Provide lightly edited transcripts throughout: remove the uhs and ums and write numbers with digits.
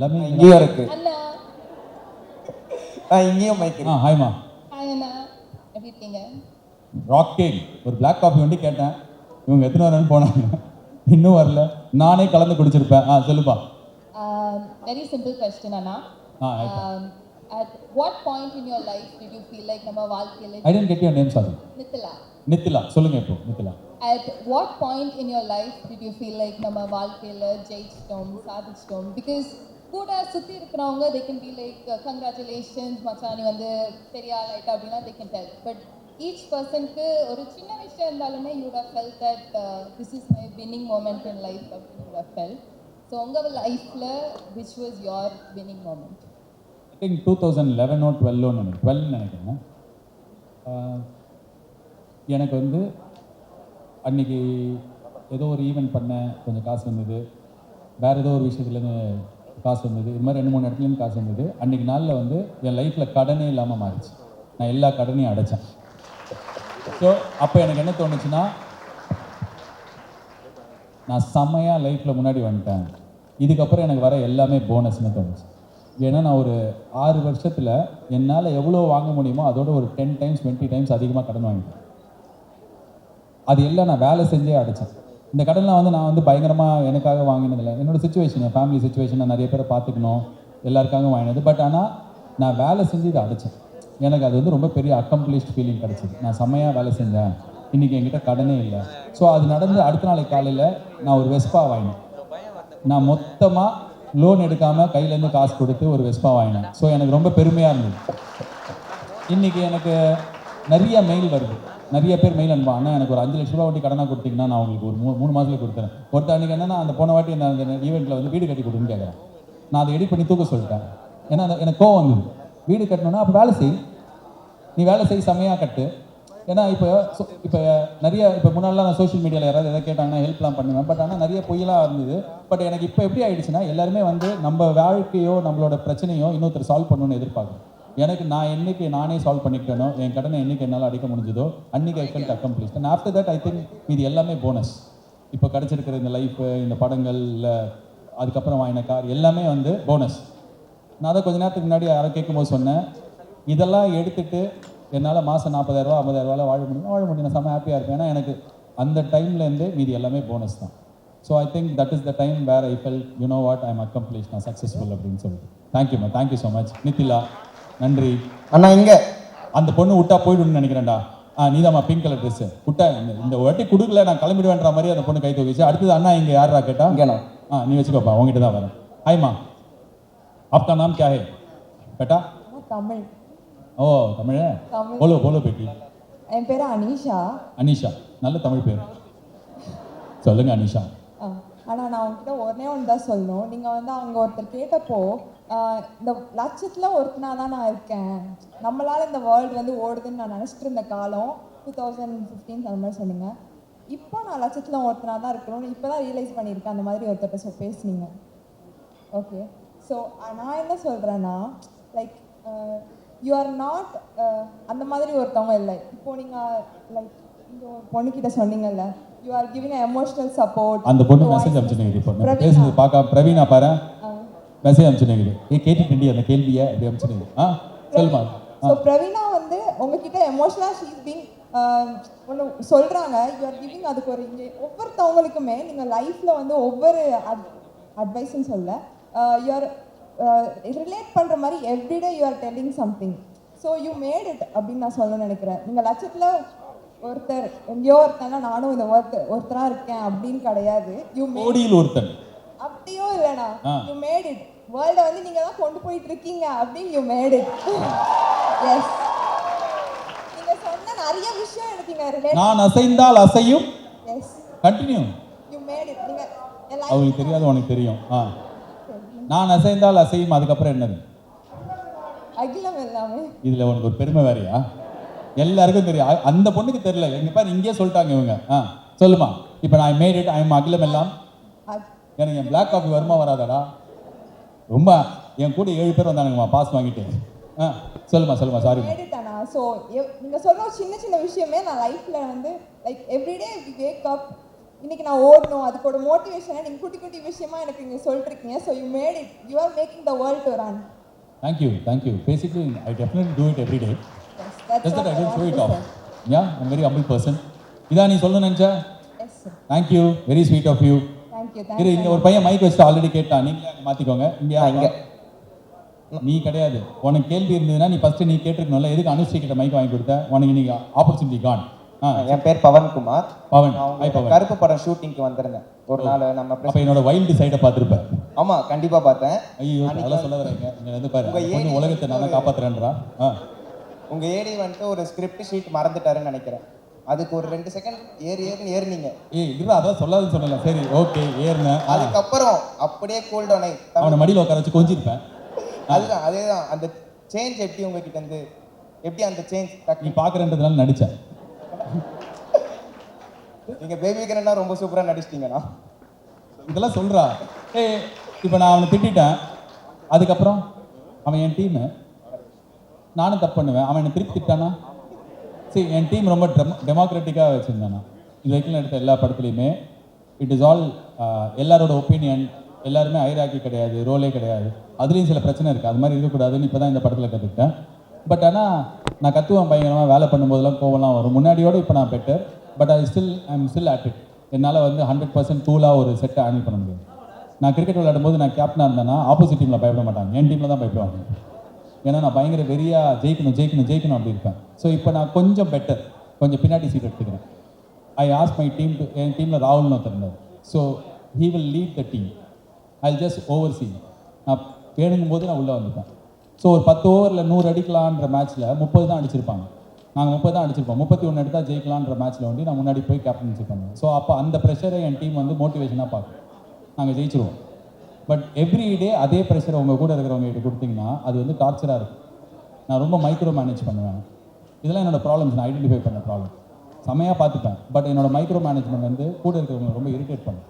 எல்லாமே இங்கேயும் இருக்கு. அண்ணா இங்கேயும் மைக். ஹாய்மா. ஹாய் அண்ணா, எப்படி இருக்கீங்க? ராக் கேக் ஒரு பிளாக் காஃபி வண்டி கேட்டேன், இவங்க எத்தனை வரணும்னு போனாங்க, இன்னும் வரல. நானே கலந்து குடிச்சிருப்பேன். சொல்லுப்பா. Very simple question, Anna. At what point in your life did you feel like நம்ம வாழ்க்கையில I didn't get your name, sorry. Nithila சொல்லுங்க. இப்போ Nithila, At what point in your life did you feel like நம்ம வாழ்க்கையில ஜெயிச்சிட்டோம், சாதிச்சிட்டோம்? Because கூட சுத்தி இருக்கிறவங்க they can be like congratulations மச்சான் நீ வந்து பெரிய ஆள் ஆயிட்ட அப்படின்னா they can tell. But each personக்கு ஒரு சின்ன விஷயம் இருந்தாலுமே you would have felt that this is my winning moment in life அப்படின்னு you would have felt. So உங்க லைஃப்ல which was your winning moment? I think 2011 or 12 நினைக்கிறேன். எனக்கு வந்து அன்றைக்கி ஏதோ ஒரு ஈவெண்ட் பண்ணேன், கொஞ்சம் காசு வந்தது. வேறு ஏதோ ஒரு விஷயத்துலேருந்து காசு வந்தது. இது மாதிரி 2-3 இடத்துலேருந்து காசு வந்தது. அன்றைக்கி நாளில் வந்து என் லைஃப்பில் கடனே இல்லாமல் மாறிச்சு. நான் எல்லா கடனையும் அடைச்சேன். ஸோ அப்போ எனக்கு என்ன தோணுச்சுன்னா, நான் செம்மையாக லைஃப்பில் முன்னாடி வந்துட்டேன், இதுக்கப்புறம் எனக்கு வர எல்லாமே போனஸ்னு தோணுச்சு. ஏன்னா நான் ஒரு 6 வருஷத்தில் என்னால் எவ்வளோ வாங்க முடியுமோ அதோட ஒரு 10 டைம்ஸ் 20 டைம்ஸ் அதிகமாக கடன் வாங்கிட்டேன். அது எல்லாம் நான் வேலை செஞ்சே அடைச்சேன். இந்த கடன்லாம் வந்து நான் வந்து பயங்கரமாக எனக்காக வாங்கினதில்லை. என்னோடய சுச்சுவேஷன், என் ஃபேமிலி சுச்சுவேஷன், நான் நிறைய பேரை பார்த்துக்கணும், எல்லாருக்காக வாங்கினது. பட் ஆனால் நான் வேலை செஞ்சு இதை அடைச்சேன். எனக்கு அது வந்து ரொம்ப பெரிய அக்கம்ப்ளிஷ்ட் ஃபீலிங் கிடச்சிது. நான் செம்மையாக வேலை செஞ்சேன், இன்றைக்கி என்கிட்ட கடனே இல்லை. ஸோ அது நடந்து அடுத்த நாளைக்கு காலையில் நான் ஒரு வெஸ்பா வாங்கினேன். நான் மொத்தமாக லோன் எடுக்காமல் கையிலேருந்து காசு கொடுத்து ஒரு வெஸ்பா வாங்கினேன். ஸோ எனக்கு ரொம்ப பெருமையாக இருந்தது. இன்றைக்கி எனக்கு நிறைய மெயில் வருது, நிறைய பேர் மெயில் அனுப்பா, அண்ணா எனக்கு ஒரு 5 லட்ச ரூபா வட்டி கடனாக கொடுத்தீங்கன்னா நான் உங்களுக்கு ஒரு 3 மாதத்தில் கொடுத்துறேன். ஒருத்தர் அன்றைக்கி என்னன்னா அந்த போன வாட்டி அந்த ஈவெண்ட்டில் வந்து வீடு கட்டி கொடுன்னு கேட்குறேன். நான் அதை எடிட் பண்ணி தூக்க சொல்லிட்டேன். ஏன்னா எனக்கு கோவம் வந்தது. வீடு கட்டணுன்னா அப்போ வேலை செய், நீ வேலை செய், செம்மையாக கட்டு. ஏன்னா இப்போ நிறைய முன்னாடிலாம் நான் சோஷியல் மீடியாவில் யாராவது எதாவது கேட்டாங்கன்னா ஹெல்ப்லாம் பண்ணுவேன். பட் ஆனால் நிறைய பொய்யெல்லாம் இருந்தது. பட் எனக்கு இப்போ எப்படி ஆகிடுச்சுன்னா, எல்லாருமே வந்து நம்ம வாழ்க்கையோ நம்மளோட பிரச்சனையோ இன்னொருத்தர் சால்வ் பண்ணணும்னு எதிர்பார்க்குறேன். எனக்கு நான் என்னைக்கு நானே சால்வ் பண்ணிக்கிட்டேனோ, என் கடனை என்னைக்கு என்னால் அடிக்க முடிஞ்சதோ அன்றைக்கி I felt accomplished. And after that I think இது எல்லாமே போனஸ். இப்போ கிடச்சிருக்கிற இந்த லைஃபு, இந்த படங்கள், இல்லை அதுக்கப்புறம் வாங்கின கார் எல்லாமே வந்து போனஸ். நான் அதை கொஞ்ச நேரத்துக்கு முன்னாடி யாரை கேட்கும்போது சொன்னேன், இதெல்லாம் எடுத்துகிட்டு என்னால் மாதம் 40,000 50,000 வாழ முடியும், நான் செம்ம ஹாப்பியாக இருப்பேன். ஏன்னா எனக்கு அந்த டைம்லேருந்து மீதி எல்லாமே போனஸ் தான். So I think that is the time where I felt you know what I am accomplish, நான் சக்ஸஸ்ஃபுல் அப்படின்னு சொல்லிட்டு. தேங்க்யூம்மா, தேங்க்யூ ஸோ மச் நித்திலா, நன்றி. அண்ணா இங்கே அந்த பொண்ணு விட்டா போய்டுன்னு நினைக்கிறேன்டா. நீதாம்மா பிங்க் கலர் ட்ரெஸ்ஸு விட்டா, இந்த வாட்டி கொடுக்கல நான் கிளம்பிடுவேன்ற மாதிரி அந்த பொண்ணு கை தூக்கிச்சு. அடுத்தது அண்ணா இங்கே யாரா கேட்டா, இங்கேண்ணா. நீ வச்சுக்கோப்பா, உங்ககிட்ட தான் வரேன். ஹாய்மா, आपका नाम क्या है बेटा? தமிழ். ஓ தமிழ். போலோ போலோ பேட்டி. என் பேர் அனிஷா. அனிஷா, நல்ல தமிழ் பேர். சொல்லுங்க அனிஷா. ஆனால் நான் உங்ககிட்ட ஒன்றே ஒன்று தான் சொல்லணும். நீங்கள் வந்து அவங்க ஒருத்தர் கேட்டப்போ இந்த லட்சத்தில் ஒருத்தனாக தான் நான் இருக்கேன், நம்மளால் இந்த வேர்ல்டு வந்து ஓடுதுன்னு நான் நினச்சிட்டு இருந்த காலம் 2015 அந்த மாதிரி சொன்னீங்க. இப்போ நான் லட்சத்தில் ஒருத்தனாக தான் இருக்கணும்னு இப்போ தான் ரியலைஸ் பண்ணியிருக்கேன். அந்த மாதிரி ஒருத்தர்கிட்ட பேசுனீங்க. ஓகே, ஸோ நான் என்ன சொல்கிறேன்னா, லைக் யூ ஆர் நாட் அந்த மாதிரி ஒருத்தவங்க இல்லை. இப்போ நீங்கள் லைக் இந்த ஒரு பொண்ணுக்கிட்ட சொன்னீங்கல்ல, you are giving emotional support. அந்த பொண்ணு மெசேஜ் அனுப்பிச்சுனேன். இப்போ பேசுறது பார்க்க பிரவீனா பாரு மெசேஜ் அனுப்பிச்சுனேன். கேட்டுட்டு அந்த கேள்வியை அப்படி அனுப்பிச்சுனேன். சொல்லுமா. ஸோ பிரவீனா வந்து உங்ககிட்ட எமோஷனலாக ஷீஸ் பீங் ஒன்று சொல்கிறாங்க, யூ ஆர் கிவிங். அதுக்கு ஒரு இங்கே ஒவ்வொருத்தவங்களுக்குமே நீங்கள் லைஃப்பில் வந்து ஒவ்வொரு அட்வைஸ்ன்னு சொல்ல, யூ ஆர் ரிலேட் பண்ணுற மாதிரி everyday you are telling something. So you made it அப்படின்னு நான் சொல்லணும்னு நினைக்கிறேன். நீங்கள் லட்சத்தில் ஒருத்தர் எங்கேயோ ஒருத்தனா நானும் இந்த ஒருத்தராக இருக்கேன் அப்படின்னு கிடையாது. யூ மேட் ஒருத்தன் அப்படியும் இல்லைண்ணா, யூ மேட் இட். வேர்ல்டை வந்து நீங்கள் தான் கொண்டு போயிட்டு இருக்கீங்க அப்படின்னு யூ மேட் இட். எஸ், நீங்கள் சொன்ன நிறைய விஷயம் எனக்கு இங்கே ரிலேட். நான் அசைந்தால் அசையும். Yes, continue. You made it. நீங்கள் அவங்களுக்கு தெரியாது, உனக்கு தெரியும். நான் அசைந்தால் அசையும், அதுக்கப்புறம் என்னது? அகிலம் எல்லாமே. இதுல உனக்கு ஒரு பெருமை வேறையா? எல்லாருக்கும் தெரியும், அந்த பொண்ணுக்கு தெரியல. எங்க பாரு இங்கே சொல்லிட்டாங்க இவங்க. சொல்லுமா. இப்போ நான் மேட் இட், ஐ எம் அகிலம் எல்லாம். எனக்கு என் பிளாக் காஃபி வருமா வராதாடா? ரொம்ப என் கூட 7 பேர் வந்தானுங்கம்மா பாஸ் வாங்கிட்டு. சொல்லுமா சொல்லுமா. சாரி. மேடிட்டானா. ஸோ நீங்கள் சொல்கிற சின்ன சின்ன விஷயமே நான் லைஃப்பில் வந்து like everyday we wake up இன்னைக்கு நான் ஓடணும், அதுக்கோட மோட்டிவேஷனை நீங்கள் குட்டி குட்டி விஷயமா எனக்கு நீங்கள் சொல்லிட்டுருக்கீங்க. So you made it, you are making the world to run. Thank you. Basically, I definitely do it every day. That's Just what that I don't want show it to off. say. Yeah, I'm a very humble person. இதான் நீ சொல்லணும்னு நினச்சா? Yes, sir. Thank you. Very sweet of you. Thank you. இரு, இங்க ஒரு பையன் mic வச்சுட்டு already கேட்டான். நீங்களே அங்கே மாற்றிக்கோங்க. இங்கே நீ கிடையாது. உனக்கு கேள்வி இருந்ததுன்னா நீ ஃபஸ்ட்டு நீ கேட்டிருக்கணும்ல. எதுக்கு அனுஷ்ரீ கிட்ட மைக் வாங்கி கொடுத்த? உனக்கு நீங்க ஆப்பர்ச்சுனிட்டி கான். என் பேர் பவன்குமார். பவன், ஹாய் பவன். கருப்பு படம் ஷூட்டிங்க்கு வந்திருந்தேன் ஒரு நாள். நம்ம அப்போ என்னோட வைல்டு சைடை பார்த்துருப்பேன். ஆமா கண்டிப்பா பார்த்தேன். ஐயோ அதெல்லாம் சொல்ல வரீங்க. இங்கே வந்து பாரு கொஞ்சம் உலகத்தை நான் காப்பாற்றுறேன்றா. உங்க ஏடி வந்துட்டு ஒரு ஸ்கிரிப்ட் ஷீட் மறந்துட்டாருன்னு நினைக்கிறேன். அதுக்கு ஒரு 2 செகண்ட் ஏறினீங்க. ஏய் இல்லை அதான் சொல்லாதுன்னு சொன்னல. சரி ஓகே ஏறினேன். அதுக்கப்புறம் அப்படியே கூல் டவுன் ஆகி அவனை மடியில் உட்கார வச்சு கொஞ்சிருப்பேன். அதேதான் அந்த சேஞ்ச் எப்படி உங்ககிட்ட இருந்து எப்படி அந்த சேஞ்ச் நீ பார்க்குறேன்றதுனால நடித்தேன். நீங்க பேபி கிரண்டா ரொம்ப சூப்பரா நடிச்சிட்டீங்கண்ணா. இதெல்லாம் சொல்றா. இப்போ நான் அவனை திட்டேன். அதுக்கப்புறம் அவன் என் டீமு, நானும் தப்பு பண்ணுவேன். அவன் என்னை திருப்பி திட்டானா? சரி, என் டீம் ரொம்ப டெமோக்ராட்டிக்காக வச்சுருந்தானா. இது வரைக்கும் எடுத்த எல்லா படத்துலையுமே இட் இஸ் ஆல் எல்லாரோட ஒப்பீனியன். எல்லாருமே ஐராக்கி கிடையாது, ரோலே கிடையாது. அதுலேயும் சில பிரச்சனை இருக்குது. அது மாதிரி இருக்கக்கூடாதுன்னு இப்போ தான் இந்த படத்தில் கற்றுக்கிட்டேன். பட் ஆனால் நான் கற்றுவேன் பயங்கரமாக. வேலை பண்ணும்போதெல்லாம் கோவம்லாம் வரும். முன்னாடியோடு இப்போ நான் better. But I am still at it. என்னால் வந்து 100% டூலாக ஒரு செட்டை ஹேண்டில் பண்ண முடியும். நான் கிரிக்கெட் விளையாடும்போது நான் கேப்டனாக இருந்தேன்னா ஆப்போசிட் டீமில் பயப்பட மாட்டாங்க, என் டீமில் தான் பயப்படுவாங்க. ஏன்னா நான் பயங்கர வெறியாக ஜெயிக்கணும் அப்படி இருப்பேன். ஸோ இப்போ நான் கொஞ்சம் பெட்டர், கொஞ்சம் பின்னாடி சீட் எடுத்துக்கிறேன். I ask my team to, என் டீமில் ராகுல்னு ஒருத்தர். So he will lead the team. I just oversee. நான் வேணுங்கும் போது நான் உள்ளே வந்துப்பேன். ஸோ ஒரு 10 ஓவரில் 100 அடிக்கலான்ற மேட்ச்சில் 30 தான் அடிச்சிருப்பாங்க. நாங்கள் 30 தான் அடிச்சிருப்போம். 31 எடுத்தால் ஜெயிக்கலான்ற மேட்ச்சில் வந்து நான் முன்னாடி போய் கேப்டன்சி பண்ணுவேன். ஸோ அப்போ அந்த ப்ரெஷரை என் டீம் வந்து மோட்டிவேஷனாக பார்க்கும். நாங்கள் ஜெயிச்சிருவோம். பட் எவ்ரி டே அதே ப்ரெஷரை உங்கள் கூட இருக்கிறவங்க கிட்ட கொடுத்தீங்கன்னா அது வந்து டார்ச்சராக இருக்கும். நான் ரொம்ப மைக்ரோ மேனேஜ் பண்ணுவேன். இதெல்லாம் என்னோடய ப்ராப்ளம்ஸ். நான் ஐடென்டிஃபை பண்ண ப்ராப்ளம். செமையாக பார்த்துப்பேன். பட் என்னோடய மைக்ரோ மேனேஜ்மெண்ட் வந்து கூட இருக்கிறவங்க ரொம்ப இரிட்டேட் பண்ணும்.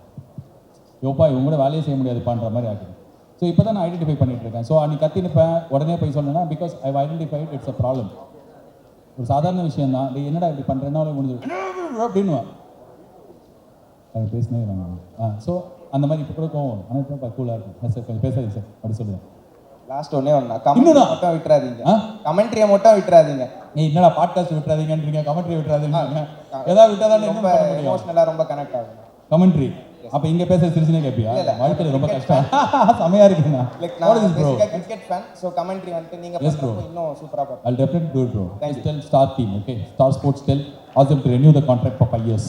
யோப்பா இவங்க கூட வேலையே செய்ய முடியாதுப்பான்ற மாதிரி ஆகுது. ஸோ இப்போ தான் நான் ஐடென்டிஃபை பண்ணிட்டு இருக்கேன். ஸோ அன்றைக்கி கத்தினிப்பேன், உடனே போய் சொன்னேன்னா because I identified it's a problem. ஒரு சாதாரண விஷயம் தான். என்னடா இப்படி பண்ணுறேன்னா முடிஞ்சு அப்படின்னுவேன். அது பேசினே ஸோ அந்த மாதிரி இப்போ கூட கோவம். ஆனால் இப்போ கூலாக இருக்கும். சார் கொஞ்சம் பேசாதீங்க சார் அப்படி சொல்லுவேன். லாஸ்ட் ஒன்னே ஒண்ணா கமெண்ட்ரி மட்டும் விட்டுறாதீங்க. கமெண்ட்ரியை மட்டும் விட்டுறாதீங்க. நீ என்னடா பாட்காஸ்ட் விட்டுறாதீங்கன்றீங்க, கமெண்ட்ரி விட்டுறாதீங்க. ஏதாவது விட்டாதான் ரொம்ப எமோஷனலா ரொம்ப கனெக்ட் ஆகும் கமெண்ட்ரி. அப்ப இங்க பேச சிரிச்சுனே கேப்பியா? வாழ்க்கையில ரொம்ப கஷ்டம். செமையா இருக்குண்ணா. லைக் நான் பேசிக்கா கிரிக்கெட் ஃபேன். சோ கமெண்ட்ரி வந்து நீங்க பண்றது இன்னும் சூப்பரா பாப்போம். I'll definitely do it bro. Tell Star team, okay? Star Sports tell ask them to renew the contract for 5 years.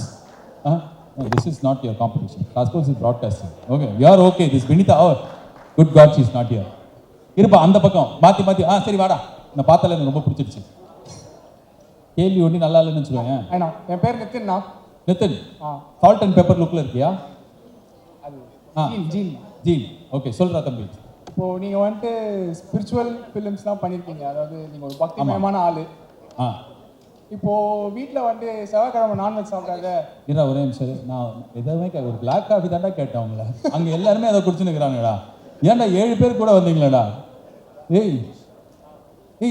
No, this is not your competition. Star Sports is broadcasting. Okay, you are okay. This Vinita, oh good god she is not here. இருப்பா அந்த பக்கம் மாத்தி சரி வாடா. நான் பார்த்தால எனக்கு ரொம்ப பிடிச்சிருச்சு. கேள்வி ஒண்ணு நல்லா இல்லைன்னு வச்சுக்கோங்க. ஐயா என் பேர் நிதின்ண்ணா. நிதின். சால்ட் அண்ட் பெப்பர் லுக்ல இருக்கியா? ஜீன். ஓகே சொல்றா தம்பி. இப்போ நீங்க வந்துட்டு ஸ்பிரிச்சுவல் ஃபிலிம்ஸ்லாம் பண்ணியிருக்கீங்க. அதாவது நீங்க ஒரு பக்திமயமான ஆளு. இப்போ வீட்டில் வந்து செவ்வாய்க்கிழமை நான்வெஜ் சாப்பிடாத. இல்லை ஒரே நிமிஷம். நான் எதுவுமே ஒரு பிளாக் காஃபி தாண்டா கேட்டேன் அவங்கள. அங்கே எல்லாருமே அதை குடிச்சுன்னு இருக்கிறாங்கடா. ஏன்டா 7 பேர் கூட வந்தீங்களாடா? ஏய்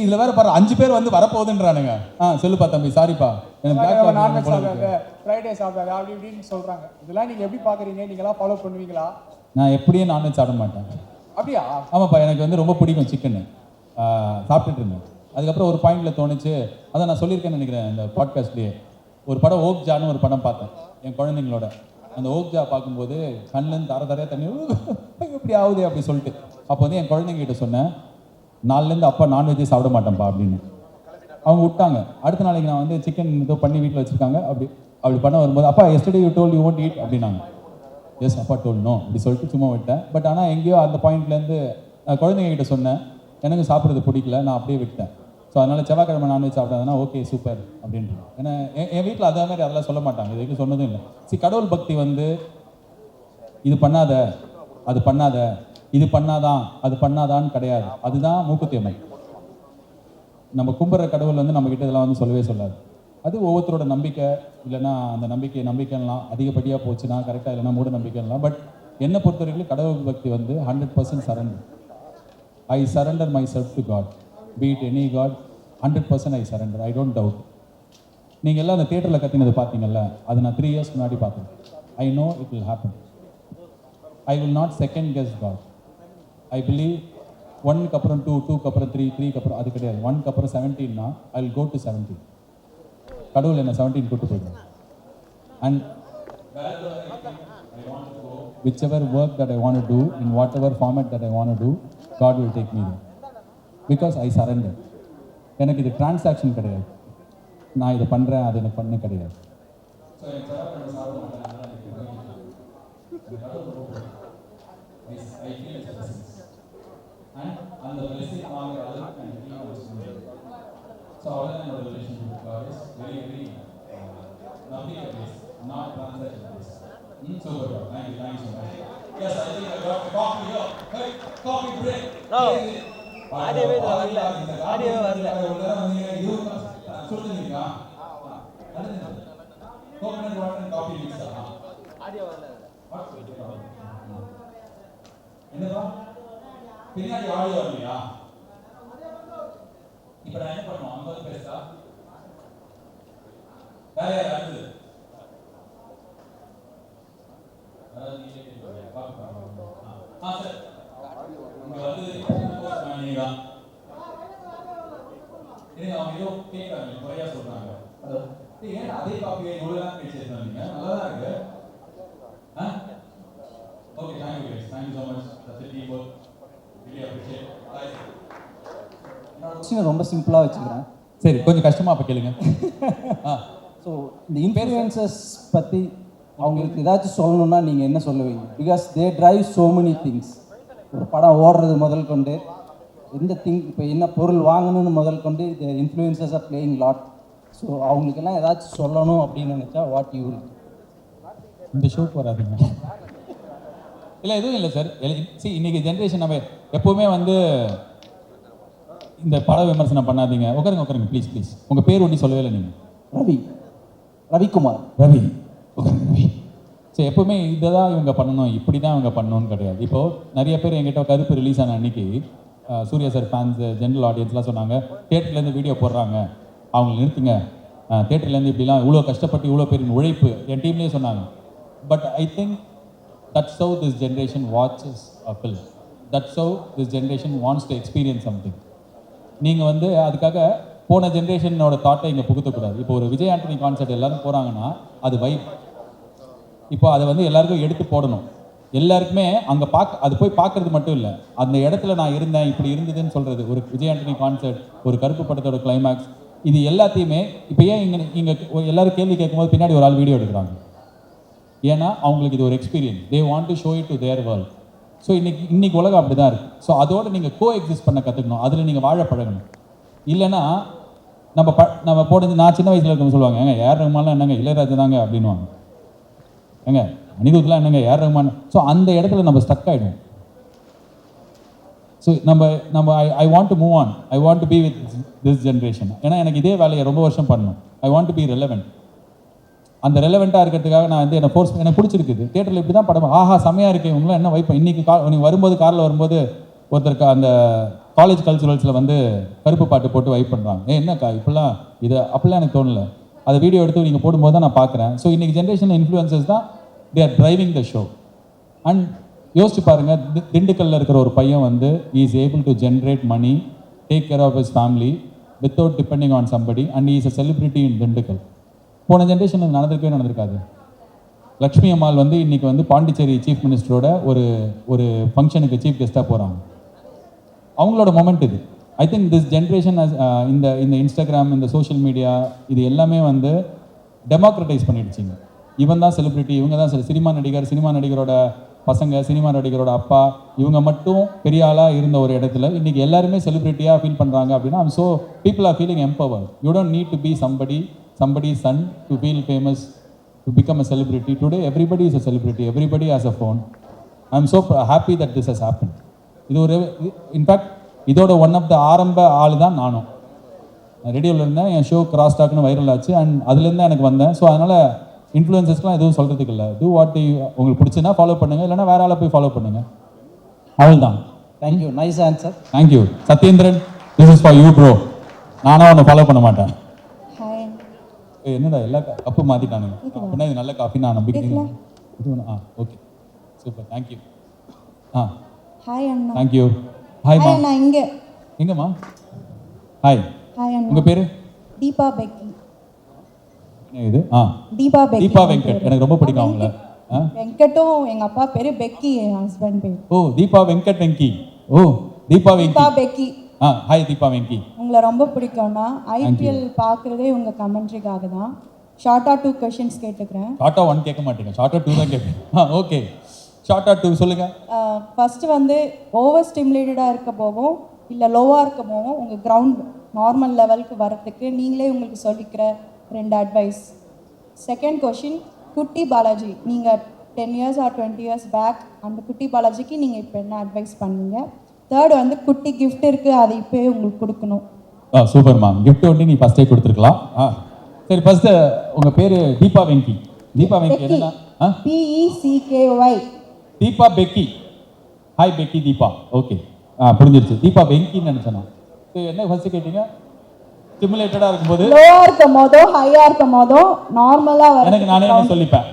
இதில் வேற பாரு 5 பேர் வந்து வரப்போகுதுன்றானுங்க. சொல்லுப்பா தம்பி. சாரிப்பா எனக்கு பிளாக் காஃபி நான்வெஜ் சாப்பிடாத, ஃப்ரைடே சாப்பிடாத அப்படி இப்படின்னு சொல்கிறாங்க. இதெல்லாம் நீங்கள் எப்படி பார்க்குறீங்க? நீங்களாம் ஃபாலோ பண்ணுவீங்களா? நான் எப்படியே நான்வெஜ் சாப்பிட மாட்டேன். அப்படியா? ஆமாப்பா எனக்கு வந்து ரொம்ப பிடிக்கும் சிக்கன். சாப்பிட்டுட்டு இருந்தேன். அதுக்கப்புறம் ஒரு பாயிண்டில் தோணுச்சு. அதான் நான் சொல்லியிருக்கேன்னு நினைக்கிறேன் இந்த பாட்காஸ்ட்லேயே. ஒரு படம் ஓக்ஜான்னு ஒரு படம் பார்த்தேன் என் குழந்தைங்களோட. அந்த ஓக்ஜா பார்க்கும்போது கண்ணிலேருந்து தரையாக தண்ணி இப்படி ஆகுது அப்படி சொல்லிட்டு. அப்போ வந்து என் குழந்தைங்கிட்ட சொன்னேன், நாலுலேருந்து அப்பா நான்வெஜ்ஜே சாப்பிட மாட்டேன்ப்பா அப்படின்னு. அவங்க விட்டாங்க. அடுத்த நாளைக்கு நான் வந்து சிக்கன் ஏதோ பண்ணி வீட்டில் வச்சுருக்காங்க. அப்படி பண்ண வரும்போது அப்பா yesterday you told you want eat அப்படின்னாங்க. எஸ் அப்பா டோல் நோ அப்படி சொல்லிட்டு சும்மா விட்டேன். பட் ஆனால் எங்கேயோ அந்த பாயிண்ட்லேருந்து குழந்தைங்க கிட்ட சொன்னேன், எனக்கு சாப்பிட்றது பிடிக்கல, நான் அப்படியே விட்டேன். ஸோ அதனால் செவ்வாய்க்கிழமை நான்வெஜ் சாப்பிட்டாங்கன்னா ஓகே சூப்பர் அப்படின்ட்டு. ஏன்னா என் வீட்டில் அதே மாதிரி அதெல்லாம் சொல்ல மாட்டாங்க. இது வரைக்கும் சொன்னதும் இல்லை. கடவுள் பக்தி வந்து இது பண்ணாத அது பண்ணாத, இது பண்ணாதான் அது பண்ணாதான்னு கிடையாது. அதுதான் மூக்குத்தியமை. நம்ம கும்பிட்ற கடவுள் வந்து நம்மக்கிட்ட இதெல்லாம் வந்து சொல்லவே சொல்லாது. அது ஒவ்வொருத்தரோட நம்பிக்கை. இல்லைன்னா அந்த நம்பிக்கைலாம் அதிகப்படியாக போச்சுன்னா கரெக்டாக, இல்லைன்னா மூட நம்பிக்கைலாம். பட் என்னை பொறுத்த வரைக்கும் கடவுள் பக்தி வந்து 100% surrender. I surrender myself to God. Be it any God, 100% I surrender. I don't doubt. நீங்கள் எல்லாம் அந்த தியேட்டரில் கத்தினது பார்த்தீங்கல்ல, அது நான் 3 இயர்ஸ் முன்னாடி பார்த்தேன். I know it will happen. I will not second guess God. I believe 1 க்கு அப்புறம் 2, 2 க்கு அப்புறம் 3, 3 க்கு அப்புறம் அது கிடையாது. 1 க்கு அப்புறம் 17 னா I will go to 17. கடவுள் என்ன 17 கூட்டு போயிடுவார். And whichever work that I want to do, in whatever format that I want to do, God will take me there. Because I surrender. எனக்கு இது டிரான்சாக்ஷன் கிடையாது. நான் இதை பண்ணுறேன் அது எனக்கு பண்ண கிடையாது. அந்த blessing வாங்குற அளவுக்கு எனக்கு ஈகோ வச்சிருந்தேன். ஸோ அவ்வளோதான் என்னோட relationship with God is very very நம்பிக்கை base, not transaction base. Super bro, thank you so much. Yes, I think I got coffee here. Hey, coffee break. No ஆடியோவே வரல, ஆடியோவே வரல. சொல்லுங்க. Coconut water and coffee mix audio வரல. என்னப்பா பின்னாடி audio வரலையா? இப்ப நான் என்ன பண்ணுவோம்? அங்க வந்து பேசா வேற யார் அடுத்தது? அதாவது நீங்க கேட்கலாம். பாக்கலாம். சார் இங்க வந்து நீங்க அவங்க ஏதோ கேட்கறாங்க, குறையா சொல்றாங்க. ஏன் அதே காப்பியை இவ்வளவு நேரம் பேசிட்டு இருந்தீங்க? நல்லா தான் இருக்கு. Okay, thank you guys, thank you so much. That's it. Team work really appreciate. என்னோட கொஸ்டினை ரொம்ப சிம்பிளாக வச்சுக்கிறேன். சரி, கொஞ்சம் கஷ்டமா அப்ப கேளுங்க. ஸோ இந்த இன்ஃப்ளூயன்சர்ஸ் பற்றி அவங்களுக்கு ஏதாச்சும் சொல்லணும்னா நீங்கள் என்ன சொல்லுவீங்க? Because they drive so many things. ஒரு படம் ஓடுறது முதல் கொண்டு எந்த இப்போ என்ன பொருள் வாங்கணும்னு முதல் கொண்டு இந்த influencers are playing lot. So அவங்களுக்கெல்லாம் ஏதாச்சும் சொல்லணும் அப்படின்னு நினச்சா வாட் யூ வில்? இந்த ஷோக்கு வராதுங்க. இல்லை, எதுவும் இல்லை சார். இன்னைக்கு ஜென்ரேஷன் நம்ம எப்போவுமே வந்து இந்த பட விமர்சனம் பண்ணாதீங்க. உட்காருங்க ப்ளீஸ் ப்ளீஸ். உங்கள் பேர் ஒன்றி சொல்லவே இல்லை நீங்கள். ரவிக்குமார். ரவி. ரவி. ஸோ எப்போவுமே இதை தான் இவங்க பண்ணணும், இப்படி தான் இவங்க பண்ணணும்னு கிடையாது. இப்போது நிறைய பேர் என்கிட்ட கருப்பு ரிலீஸ் ஆன அன்னைக்கு சூர்யா சார் ஃபேன்ஸு, ஜென்ரல் ஆடியன்ஸ்லாம் சொன்னாங்க, தியேட்டர்லேருந்து வீடியோ போடுறாங்க, அவங்க நிறுத்துங்க, தியேட்டர்லேருந்து இப்படிலாம் இவ்வளோ கஷ்டப்பட்டு இவ்வளோ பேரின் உழைப்பு என் டீம்லேயே சொன்னாங்க. But I think that's how this generation watches a film. That's how this generation wants to experience something. நீங்கள் வந்து அதுக்காக போன ஜென்ரேஷனோட தாட்டை இங்கே புகுத்தக்கூடாது. இப்போ ஒரு விஜய் ஆண்டனி கான்சர்ட் எல்லாரும் போகிறாங்கன்னா அது வைப். இப்போ அதை வந்து எல்லாருக்கும் எடுத்து போடணும். எல்லாருக்குமே அங்கே அது போய் பார்க்கறது மட்டும் இல்லை, அந்த இடத்துல நான் இருந்தேன், இப்படி இருந்ததுன்னு சொல்கிறது. ஒரு விஜய் ஆண்டனி கான்சர்ட், ஒரு கருப்பு படத்தோட கிளைமேக்ஸ், இது எல்லாத்தையுமே இப்போ ஏன் இங்கே எல்லாரும் கேள்வி கேட்கும்போது பின்னாடி ஒரு ஆள் வீடியோ எடுக்கிறாங்க? ஏன்னா அவங்களுக்கு இது ஒரு experience. They want to show it to their world. So இன்னைக்கு உலகம் அப்படி தான் இருக்குது. ஸோ அதோடு நீங்கள் கோ எக்ஸிஸ்ட் பண்ண கற்றுக்கணும், அதில் நீங்கள் வாழ பழகணும். இல்லைன்னா நம்ம போடுறது, நான் சின்ன வயசில் இருக்கணும் சொல்லுவாங்க, ஏங்க ஏஆர் ரஹ்மான்லாம் என்னங்க இளையராஜா தாங்க அப்படின்வாங்க. ஏங்க அனிருத்லாம் என்னங்க ஏஆர் ரஹ்மான். ஸோ அந்த இடத்துல நம்ம ஸ்டக் ஆகிடும். ஸோ நம்ம I want to move on. I want to be with this generation. ஏன்னா எனக்கு இதே வேலையை ரொம்ப வருஷம் பண்ணணும். I want to be relevant. அந்த ரெலவெண்ட்டாக இருக்கிறதுக்காக நான் வந்து எனக்கு பிடிச்சிருக்குது. தியேட்டரில் இப்படி தான் படம், ஆஹா செம்மையாக இருக்குது, இவங்களாம் என்ன வைப்போம். இன்றைக்கி நீ வரும்போது காரில் வரும்போது ஒருத்தருக்கு அந்த காலேஜ் கல்ச்சுரல்ஸில் வந்து கருப்பு பாட்டு போட்டு வைப் பண்ணுறாங்க. என்னக்கா இப்படிலாம் அப்படிலாம் எனக்கு தோணலை. அதை வீடியோ எடுத்து நீங்கள் போடும்போது தான் நான் பார்க்குறேன். ஸோ இன்றைக்கி ஜென்ரேஷன் இன்ஃப்ளூயன்சஸ் தான் they are driving the show. And யோசிச்சு பாருங்கள், திண்டுக்கல்லில் இருக்கிற ஒரு பையன் வந்து is able to generate money, take care of his family without depending on somebody, and is a celebrity in Dindigul. போன ஜென்ரேஷன் நடந்திருக்காது. லக்ஷ்மி அம்மாள் வந்து இன்றைக்கி வந்து பாண்டிச்சேரி சீஃப் மினிஸ்டரோட ஒரு ஃபங்க்ஷனுக்கு சீஃப் கெஸ்ட்டாக போகிறாங்க. அவங்களோட மொமெண்ட் இது. ஐ திங்க் திஸ் ஜென்ரேஷன் இந்த இன்ஸ்டாகிராம், இந்த சோஷியல் மீடியா, இது எல்லாமே வந்து டெமோக்ரட்டைஸ் பண்ணிடுச்சிங்க. இவன் தான் செலிபிரிட்டி, இவங்க தான் சினிமா நடிகர், சினிமா நடிகரோட பசங்க, சினிமா நடிகரோட அப்பா, இவங்க மட்டும் பெரிய ஆளாக இருந்த ஒரு இடத்துல இன்றைக்கி எல்லாருமே செலிபிரிட்டியாக ஃபீல் பண்ணுறாங்க அப்படின்னா, so people are feeling empowered. You don't need to be somebody's son to feel famous, to become a celebrity. Today everybody is a celebrity, everybody has a phone. I'm so happy that this has happened. இது ஒரு in fact இதோட one of the ஆரம்ப ஆள் தான் நானும். ரேடியோவில் இருந்தேன், என் show cross டாக்னு viral ஆச்சு, அண்ட் அதுலேருந்து எனக்கு வந்தேன். ஸோ அதனால் இன்ஃப்ளூயன்சஸ்லாம் எதுவும் சொல்கிறதுக்கு இல்லை. டூ வாட் உங்களுக்கு பிடிச்சுன்னா ஃபாலோ பண்ணுங்கள், இல்லைனா வேற ஆளை போய் ஃபாலோ பண்ணுங்கள். அவள் தான். Thank you, nice answer. Thank you Sathyendran. This is for you bro. நானும் அவனை ஃபாலோ பண்ண மாட்டேன். என்னடா எல்லா கப்பு மாற்றிட்டானுங்க அப்படின்னா இது நல்ல காஃபி நான் நம்பிக்கிறேன். இது ஒன்று ஓகே சூப்பர் தேங்க்யூ ஹாய் அண்ணா தேங்க்யூ ஹாய்மா ஹாய் அண்ணா இங்கே எங்கம்மா ஹாய் ஹாய் அண்ணா உங்கள் பேர் தீபா பெக்கி என்ன இது தீபா பெக்கி தீபா வெங்கட் எனக்கு ரொம்ப பிடிக்கும் அவங்கள வெங்கட்டும் எங்க அப்பா பேரு பெக்கி என் ஹஸ்பண்ட் பேர் ஓ தீபா வெங்கட் வெங்கி ஓ தீபா வெங்கி தீபா பெக்கி ஹாய் தீபா வெங்கி உங்களை ரொம்ப பிடிக்கும்னா ஐபிஎல் பார்க்குறதே உங்கள் கமெண்ட்ரிக்காக தான் ஷார்ட்டாக 2 கொஷின்ஸ் கேட்டுக்கிறேன் ஷார்ட்டாக 1 கேட்க மாட்டேங்க ஷார்ட்டாக 2 தான் கேட்பேன் ஓகே ஷார்ட்டாக 2 சொல்லுங்கள் ஃபஸ்ட்டு வந்து ஓவர் ஸ்டிமுலேட்டடாக இருக்க போகும் இல்லை லோவாக இருக்க போகும் உங்கள் கிரவுண்ட் நார்மல் லெவலுக்கு வரத்துக்கு நீங்களே உங்களுக்கு சொல்லிக்கிற 2 அட்வைஸ். செகண்ட் கொஷின் குட்டி பாலாஜி நீங்கள் 10 இயர்ஸ் ஆர் 20 இயர்ஸ் பேக் அந்த குட்டி பாலாஜிக்கு நீங்கள் இப்போ என்ன அட்வைஸ் பண்ணீங்க. தேர்ட் வந்து குட்டி கிஃப்ட் இருக்குது அதை இப்போயே உங்களுக்கு கொடுக்கணும். சூப்பர்மா கிஃப்ட் வந்து நீ ஃபஸ்ட்டே கொடுத்துருக்கலாம். சரி ஃபஸ்ட்டு உங்கள் பேர் தீபா வெங்கி. தீபா வெங்கி என்னன்னா PECKY Deepa Peggy. Hi Peggy Deepa okay புரிஞ்சிருச்சு. தீபா வெங்கின்னு நினச்சேன். சரி என்ன ஃபஸ்ட்டு கேட்டீங்க? ஸ்டிமுலேட்டடாக இருக்கும்போது லோவாக இருக்கும் போதோ ஹையாக இருக்கும் போதோ நார்மலாக வர எனக்கு நானே என்ன சொல்லிப்பேன்,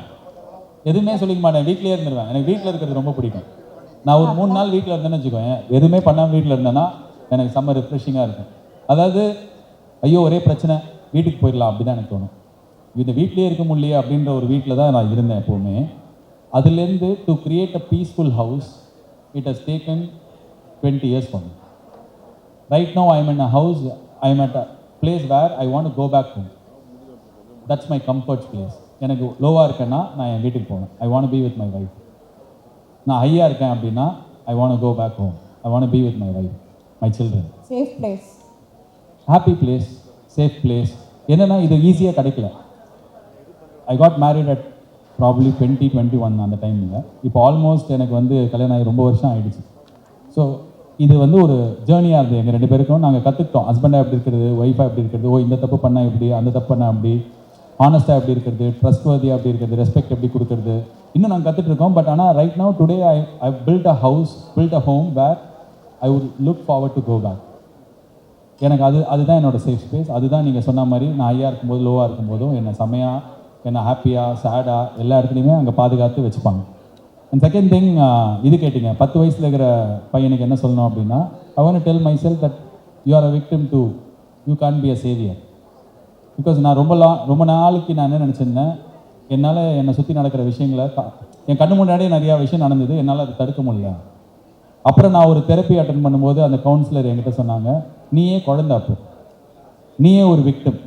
எதுவுமே சொல்லிக்க மாட்டேன், வீட்டிலே இருந்துருவேன். எனக்கு வீட்டில் இருக்கிறது ரொம்ப பிடிக்கும். நான் ஒரு 3 நாள் வீட்டில் இருந்தேன்னு வச்சுக்கோங்க, எதுவுமே பண்ணாமல் வீட்டில் இருந்தேன்னா எனக்கு செம்ம ரிஃப்ரெஷிங்காக இருக்கும். அதாவது ஐயோ ஒரே பிரச்சனை வீட்டுக்கு போயிடலாம் அப்படி தான் எனக்கு தோணும். இந்த வீட்லேயே இருக்க முடியலையே அப்படின்ற ஒரு வீட்டில் தான் நான் இருந்தேன் எப்போவுமே. அதுலேருந்து to create a peaceful how's it has taken 20 years for me. Right now I am in a house, I am at a place where I want to go back home. That's my comfort place. எனக்கு லோவாக இருக்கேன்னா நான் என் வீட்டுக்கு போவேன். I want be with my wife. நான் ஹையாக இருக்கேன் அப்படின்னா I want go back home. I want be with my wife, my children. Safe place, happy place, safe place. என்னென்னா இது ஈஸியாக கிடைக்கல. I got married at probably 2021 அந்த டைமில். இப்போ ஆல்மோஸ்ட் எனக்கு வந்து கல்யாணம் ஆகி ரொம்ப வருஷம் ஆகிடுச்சு. ஸோ இது வந்து ஒரு ஜேர்னியாக இருந்தது எங்கள் 2 பேருக்கும். நாங்கள் கற்றுக்கிட்டோம் ஹஸ்பண்டாக எப்படி இருக்கிறது, ஒய்ஃபாக எப்படி இருக்கிறது, ஓ இந்த தப்பு பண்ணால் எப்படி, அந்த தப்பு பண்ணால் அப்படி, ஆனஸ்ட்டாக எப்படி இருக்கிறது, ட்ரஸ்ட்வர்தியாக எப்படி இருக்கிறது, ரெஸ்பெக்ட் எப்படி கொடுக்குறது, இன்னும் நாங்கள் கற்றுட்ருக்கோம். பட் ஆனால் right now today I build a house, build a home where I would look forward to go back. எனக்கு அதுதான் என்னோடய சேஃப் ஸ்பேஸ். அதுதான் நீங்கள் சொன்ன மாதிரி நான் ஹையாக இருக்கும்போது லோவாக இருக்கும்போதும் என்னை செம்மையாக, என்னை ஹாப்பியாக, சேடாக எல்லா இடத்துலையுமே அங்கே பாதுகாத்து வச்சுப்பாங்க. அண்ட் செகண்ட் திங், இது கேட்டிங்க 10 வயசில் இருக்கிற பையனுக்கு என்ன சொல்லணும் அப்படின்னா, I want to tell my self that you are a victim to, you can be a Xavier. Because நான் ரொம்ப நாளைக்கு நான் என்ன நினச்சிருந்தேன், என்னால் என்னை சுற்றி நடக்கிற விஷயங்களை என் கண்ணு முன்னாடியே நிறையா விஷயம் நடந்தது, என்னால் அதை தடுக்க முடியல. அப்புறம் நான் ஒரு தெரப்பி அட்டன் பண்ணும்போது அந்த கவுன்சிலர் என்கிட்ட சொன்னாங்க, நீயே குழந்தை, அப்போ நீயே ஒரு விக்டிம்,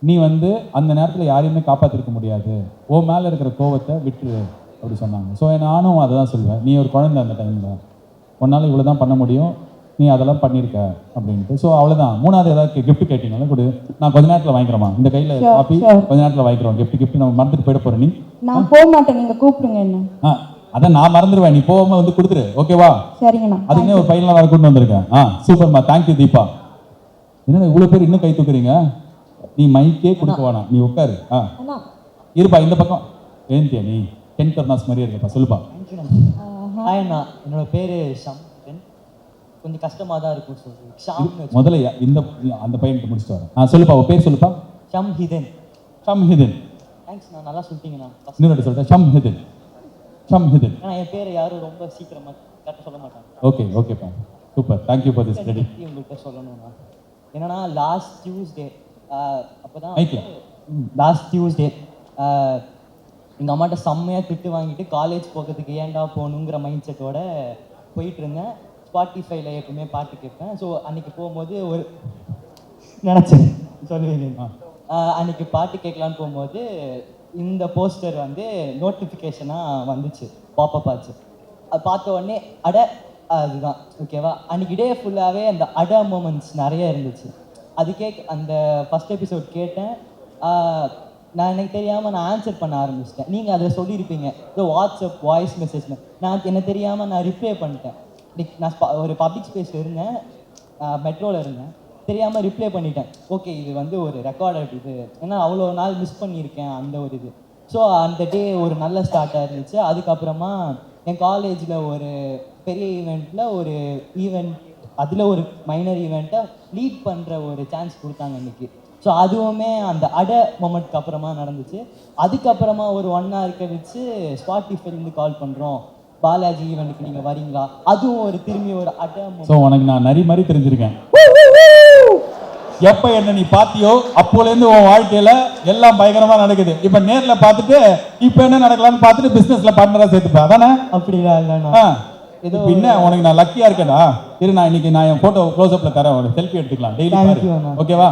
நீ வந்து அந்த நேரத்தில் யாரையுமே காப்பாற்றிருக்க முடியாது, ஓ மேலே இருக்கிற கோவத்தை விட்டுரு அப்படி சொன்னாங்க. ஸோ நானும் அதை தான் சொல்லுவேன், நீ ஒரு குழந்தை அந்த டைமில், உன்னால் இவ்வளோ தான் பண்ண முடியும், நீ அதெல்லாம் பண்ணியிருக்க அப்படின்ட்டு. ஸோ அவ்வளோதான். 3வது ஏதாவது கிஃப்ட் கேட்டிங்களா கொடு, நான் கொஞ்ச நேரத்தில் வாங்கிக்கிறோமா, இந்த கையில் காப்பி கொஞ்ச நேரத்தில் வாங்கிக்கிறோம். கிஃப்ட் நம்ம மறந்துட்டு போயிட போகிறேன். நான் போக மாட்டேன், நீங்கள் கூப்பிடுங்க என்ன. அதான் நான் மறந்துடுவேன், நீ போகாமல் வந்து கொடுத்துரு, ஓகேவா? சரிங்கண்ணா. அதுக்குன்னே ஒரு பையனில் வர கொண்டு வந்திருக்கேன். சூப்பர்மா, தேங்க்யூ தீபா. என்னடா இவ்வளோ பேர் இன்னும் கை தூக்குறீங்க, நீ மைக்கே கொடுக்க வேணாம், நீ உட்காரு. இருப்பா இந்த பக்கம் ஏந்தியா, நீ 10th கிளாஸ் மாதிரியே இருக்கப்பா, சொல்லுப்பா. ஹாய் அண்ணா, என்னோட பேர் ஷம். கொஞ்சம் கஷ்டமாக தான் இருக்கும் சொல்லி ஷாம். முதல்ல அந்த பையன்கிட்ட முடிச்சுட்டு வரேன். சொல்லுப்பா, உன் பேர் சொல்லுப்பா. ஷம் ஹிதன். ஷம் ஹிதன். தேங்க்ஸ்ண்ணா, நல்லா சொல்லிட்டீங்கண்ணா. இன்னொரு சொல்கிறேன், ஷம் ஹிதன். ஷம் ஹிதன். ஆனால் என் பேர் யாரும் ரொம்ப சீக்கிரமாக கரெக்டாக சொல்ல மாட்டாங்க. ஓகேப்பா, super, thank you for this credit. உங்கள்கிட்ட சொல்லணும்ண்ணா, என்னன்னா லாஸ்ட் டியூஸ்டே அப்போ தான் எங்கள் அம்மாட்ட செம்மையாக திட்டு வாங்கிட்டு காலேஜ் போகிறதுக்கு ஏன்டா போகணுங்கிற மைண்ட் செட்டோட போயிட்டு இருந்தேன். ஸ்பாட்டிஃபைல எப்பவுமே பாட்டு கேட்பேன். ஸோ அன்றைக்கி போகும்போது ஒரு நினச்சேன் சொல்லுவீங்க, அன்றைக்கி பாட்டு கேட்கலான்னு போகும்போது இந்த போஸ்டர் வந்து நோட்டிஃபிகேஷனாக வந்துச்சு, பாப்பப் ஆச்சு. அது பார்த்த உடனே அதுதான் ஓகேவா. அன்றைக்கி டே ஃபுல்லாகவே அந்த மூமெண்ட்ஸ் நிறைய இருந்துச்சு. அதுக்கே அந்த ஃபஸ்ட் எபிசோட் கேட்டேன். நான் எனக்கு தெரியாமல் நான் ஆன்சர் பண்ண ஆரம்பிச்சிட்டேன். நீங்கள் அதில் சொல்லியிருப்பீங்க இந்த வாட்ஸ்அப் வாய்ஸ் மெசேஜ்னு, நான் என்ன தெரியாமல் நான் ரிப்ளை பண்ணிட்டேன். நான் ஒரு பப்ளிக் ஸ்பேஸில் இருந்தேன், மெட்ரோவில் இருந்தேன், தெரியாமல் ரிப்ளை பண்ணிட்டேன். ஓகே இது வந்து ஒரு ரெக்கார்டட் இது, ஏன்னா அவ்வளோ நாள் மிஸ் பண்ணியிருக்கேன் அந்த ஒரு இது. ஸோ அந்த டே ஒரு நல்ல ஸ்டார்ட்டாக இருந்துச்சு. அதுக்கப்புறமா என் காலேஜில் ஒரு பெரிய ஈவெண்ட்டில் ஒரு ஈவெண்ட், அதில் ஒரு மைனர் ஈவெண்ட்டை லீட் பண்ணுற ஒரு சான்ஸ் கொடுத்தாங்க இன்றைக்கி. ஸோ அதுவுமே அந்த மொமெண்ட்க்கு அப்புறமா நடந்துச்சு. அதுக்கப்புறமா ஒரு 1 hour கழிச்சு ஸ்பாட்டிஃபைலேருந்து கால் பண்ணுறோம், பாலாஜி ஈவெண்ட்டுக்கு நீங்கள் வரீங்களா? அதுவும் ஒரு திரும்பி ஒரு ஸோ உனக்கு நான் நரி மாதிரி தெரிஞ்சிருக்கேன். எப்போ என்ன நீ பாத்தியோ அப்போலேருந்து உன் வாழ்க்கையில எல்லாம் பயங்கரமா நடக்குது. இப்போ நேர்ல பார்த்துட்டு இப்போ என்ன நடக்கலாம்னு பார்த்துட்டு பிசினஸ்ல பார்ட்னரா சேர்த்துப்பேன் அதானே? அப்படிலாம் இல்லைண்ணா. ஏதோ என்ன உனக்கு நான் லக்கியா இருக்கேனா? இரு நான் இன்னைக்கு நான் என் போட்டோ க்ளோஸ் அப்ல தரேன், உனக்கு செல்ஃபி எடுத்துக்கலாம் டெய்லி Thank பாரு. you அண்ணா. ஓகேவா?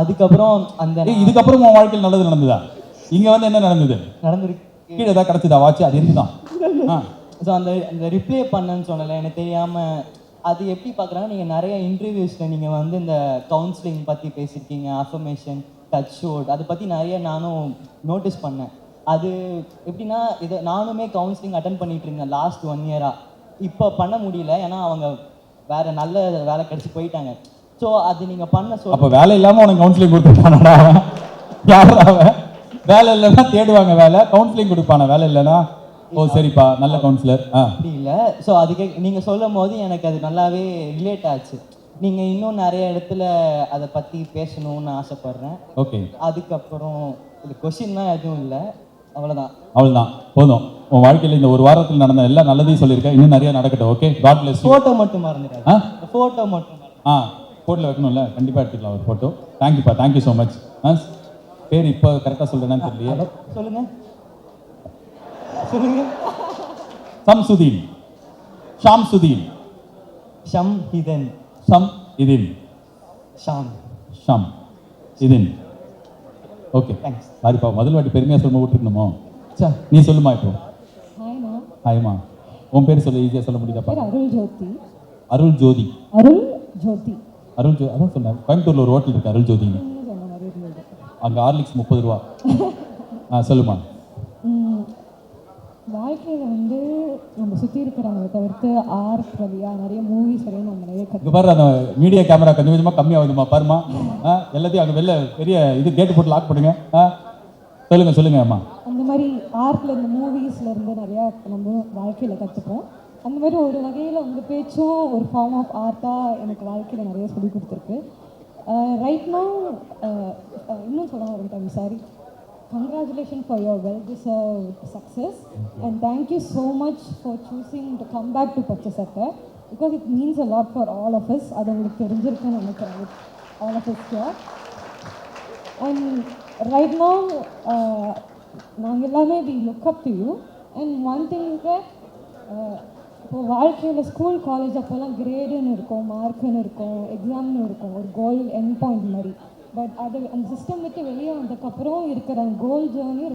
அதுக்கப்புறம் அந்த இதுக்கப்புறம் உன் வாழ்க்கையில் நல்லது நடந்ததா? இங்க வந்து என்ன நடந்தது? நடந்திருக்கு. கீழே ஏதாவது கிடைச்சதா வாட்ச்? அது இருந்துதான். ஸோ அந்த ரிப்ளை பண்ணேன்னு சொன்னல, எனக்கு தெரியாமல் அது எப்படி பார்க்குறாங்க, நீங்கள் நிறைய இன்டர்வியூஸில் நீங்கள் வந்து இந்த கவுன்சிலிங் பற்றி பேசியிருக்கீங்க, அஃபர்மேஷன், டச் ஷோட், அதை பற்றி நிறைய நானும் நோட்டீஸ் பண்ணேன். அது எப்படின்னா, இதை நானுமே கவுன்சிலிங் அட்டன் பண்ணிட்டு இருந்தேன் லாஸ்ட் 1 year-ஆ. இப்போ பண்ண முடியல, ஏன்னா அவங்க வேற நல்ல வேலை கிடைச்சி போயிட்டாங்க. ஸோ அது நீங்கள் பண்ண அப்போ வேலை இல்லாமல் உனக்கு கவுன்சிலிங் கொடுத்துட்டானடா அவன்? யாரா அவன்? வேலை இல்லைன்னா தேடுவாங்க வேலை, கவுன்சிலிங் கொடுப்பான வேலை இல்லைன்னா? ஓ சரிப்பா, நல்ல கவுன்சிலர். அப்படி இல்லை. ஸோ அதுக்கு நீங்கள் சொல்லும் போது எனக்கு அது நல்லாவே ரிலேட் ஆச்சு. நீங்கள் இன்னும் நிறைய இடத்துல அதை பற்றி பேசணும்னு ஆசைப்பட்றேன். ஓகே. அதுக்கப்புறம் இது கொஷின்லாம் எதுவும் இல்லை, அவ்வளோதான். அவ்வளோதான், போதும். உன் வாழ்க்கையில் இந்த ஒரு வாரத்தில் நடந்த எல்லா நல்லதையும் சொல்லியிருக்கேன், இன்னும் நிறைய நடக்கட்டும். Okay, God bless you. Photo மட்டும் மறந்துடாது. ஃபோட்டோ மட்டும் ஃபோட்டோவில் வைக்கணும்ல, கண்டிப்பாக எடுத்துக்கலாம் ஒரு ஃபோட்டோ. தேங்க்யூப்பா, தேங்க்யூ ஸோ மச். பேர் இப்போ கரெக்டாக சொல்கிறேன்னு தெரியலையே. சொல்லுங்க சொல்லுங்க. சம்சுதீன், ஷாம்சுதீன், ஷம்ஹிதன், ஷம் இதீன், ஷாம் ஷம் இதீன். Okay thanks. சாரிப்பா, முதல் வாட்டி பெருமையாக சொல்ல விட்டுருக்கணுமோ? சார் நீ சொல்லுமா இப்போ. ஹாய்மா. ஹாய்மா. உன் பேர் சொல்ல ஈஸியாக சொல்ல முடியுதாப்பா? அருள் ஜோதி. அருள் ஜோதி. அருள் ஜோதி. அருள் ஜோ அதான் சொன்னேன், கோயம்புத்தூரில் ஒரு ஹோட்டல் இருக்குது அருள் ஜோதின்னு. அங்கே ஹார்லிக்ஸ் 30 ரூபா. சொல்லுமா. வாழ்க்கையில் வந்து நம்ம சுற்றி இருக்கிறவங்களை தவிர்த்து ஆர்ட் வழியாக நிறைய மூவிஸ் வரையும் நம்ம நிறைய இங்கே பாரு, அந்த மீடியா கேமரா கொஞ்சம் கொஞ்சமாக கம்மியாகுதுமா பாருமா. எல்லாத்தையும் அங்கே வெளில பெரிய இது கேட்டு போட்டு லாக் பண்ணுங்க. சொல்லுங்கள் சொல்லுங்கள் அம்மா. அந்த மாதிரி ஆர்ட்டில் இந்த மூவிஸில் இருந்து நிறையா நம்ம வாழ்க்கையில் கற்றுப்போம். அந்த மாதிரி ஒரு வகையில் உங்கள் பேச்சும் ஒரு ஃபார்ம் ஆஃப் ஆர்ட்டாக எனக்கு வாழ்க்கையில் நிறைய சொல்லி கொடுத்துருக்கு. ரைட் நவ் இன்னும் சொல்ல வரேன், sorry. Congratulations for your well-deserved success, and thank you so much for choosing to come back to Pachasattai, because it means a lot for all of us. அது உங்களுக்கு தெரிஞ்சிருக்குன்னு நினைக்கிறேன், all of us here. And right now, நாங்கள் எல்லாமே we look up to you. And one thing that இப்போ வாழ்க்கையில் school college அப்போல்லாம் கிரேடுன்னு இருக்கும், மார்க்குன்னு இருக்கும், எக்ஸாம்னு இருக்கும், ஒரு கோல் எண்ட் பாயிண்ட் மாதிரி. பட் அது அந்த சிஸ்டம் விட்டு வெளியே வந்ததுக்கப்புறம் இருக்கிற கோல் ஜேர்னி